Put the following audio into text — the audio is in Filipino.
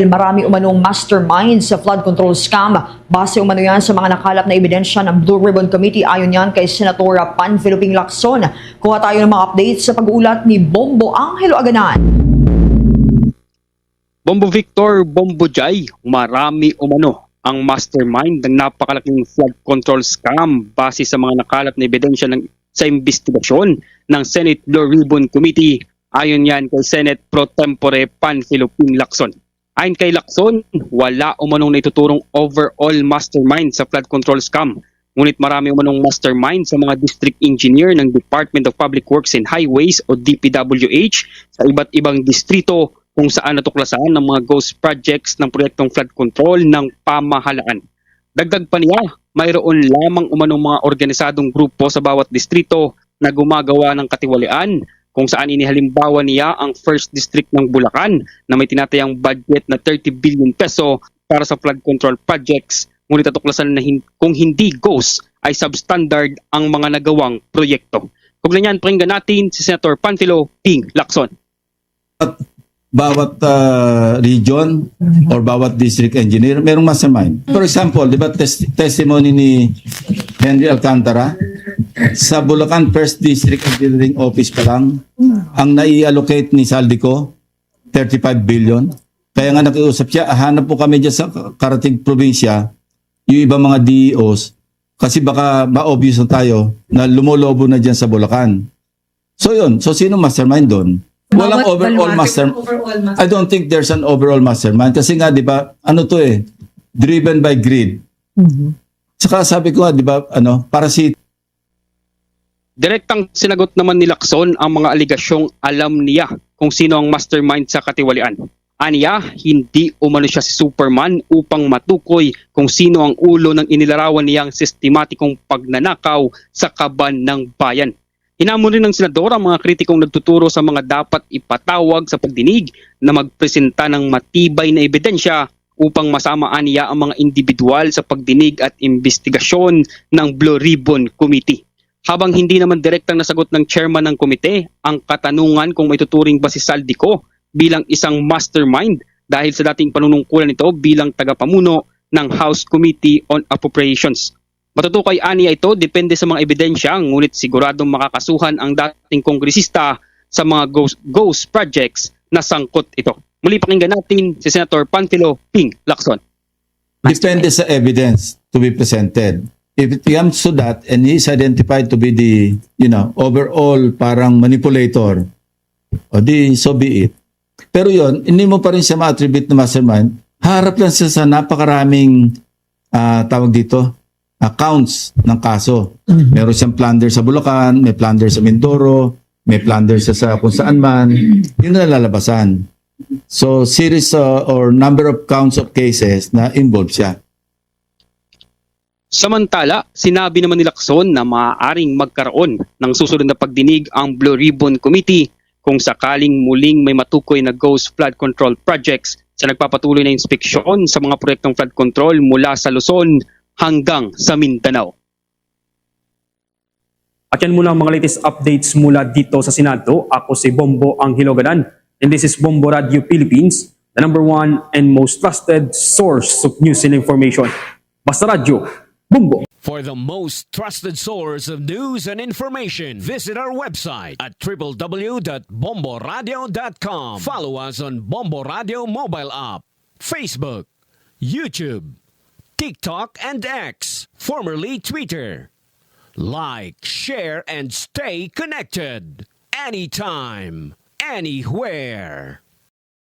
Marami umanong mastermind sa flood control scam. Base umano yan sa mga nakalap na ebidensya ng Blue Ribbon Committee ayon yan kay Senatora Panfilo Lacson. Kuha tayo ng mga updates sa pag-uulat ni Bombo Angelo Aganan. Bombo Victor, Bombo Jai, marami umano ang mastermind ng napakalaking flood control scam base sa mga nakalap na ebidensya sa investigasyon ng Senate Blue Ribbon Committee. Ayon yan kay Senate Pro Tempore Panfilo Lacson. Ayon kay Lacson, wala umanong naituturong overall mastermind sa flood control scam. Ngunit marami umanong mastermind sa mga district engineer ng Department of Public Works and Highways o DPWH sa iba't ibang distrito kung saan natuklasan ng mga ghost projects ng proyektong flood control ng pamahalaan. Dagdag pa niya, mayroon lamang umanong mga organisadong grupo sa bawat distrito na gumagawa ng katiwalian kung saan inihalimbawa niya ang First District ng Bulacan na may tinatayang budget na 30 billion peso para sa flood control projects. Ngunit natuklasan na kung hindi ghost ay substandard ang mga nagawang proyekto. Kaugnay niyan, pakinggan natin si Senator Panfilo Lacson. Bawat region or bawat district engineer, merong mastermind. For example, di ba testimony ni Henry Alcantara, sa Bulacan First District Engineering Office pa lang, ang nai-allocate ni Saldico, 35 billion. Kaya nga nakiusap siya, hanap po kami dyan sa karating probinsya, yung ibang mga DEOs, kasi baka ma-obvious na tayo na lumolobo na dyan sa Bulacan. So yun, so sino mastermind doon? Walang overall mastermind. I don't think there's an overall mastermind. Kasi nga, di ba, ano to driven by greed. Saka sabi ko nga, di ba, parasite. Direktang sinagot naman ni Lacson ang mga aligasyong alam niya kung sino ang mastermind sa katiwalian. Aniya, hindi umano siya si Superman upang matukoy kung sino ang ulo ng inilarawan niyang sistematikong pagnanakaw sa kaban ng bayan. Hinamon rin ng senador ang mga kritikong nagtuturo sa mga dapat ipatawag sa pagdinig na magpresenta ng matibay na ebidensya upang masama aniya ang mga individual sa pagdinig at investigasyon ng Blue Ribbon Committee. Habang hindi naman direktang nasagot ng chairman ng komite ang katanungan kung may tuturing ba si Saldico bilang isang mastermind dahil sa dating panunungkulan nito bilang tagapamuno ng House Committee on Appropriations. Matutukoy aniya ito depende sa mga ebidensya, ngunit siguradong makakasuhan ang dating kongresista sa mga ghost projects na sangkot ito. Muli pakinggan natin si Senator Panfilo Lacson. Depende sa evidence to be presented. If it comes to that and he is identified to be the, overall parang manipulator, o di, so be it. Pero yon, hindi mo pa rin siya ma-attribute na mastermind. Harap lang siya sa napakaraming, tawag dito, accounts ng kaso. Meron siyang plunder sa Bulacan, may plunder sa Mindoro, may plunder siya sa kung saan man. Yun na lalabasan. So, series or number of counts of cases na involved siya. Samantala, sinabi naman ni Lacson na maaaring magkaroon ng susunod na pagdinig ang Blue Ribbon Committee kung sakaling muling may matukoy na ghost flood control projects sa nagpapatuloy na inspeksyon sa mga proyektong flood control mula sa Luzon hanggang sa Mindanao. At yan muna ang mga latest updates mula dito sa Senado. Ako si Bombo Angelo Aganan and this is Bombo Radio Philippines, the #1 and most trusted source of news and information. Basta Radio, Bombo. For the most trusted source of news and information, visit our website at www.bomboradio.com. Follow us on Bombo Radio mobile app, Facebook, YouTube, TikTok, and X, formerly Twitter. Like, share, and stay connected. Anytime, anywhere.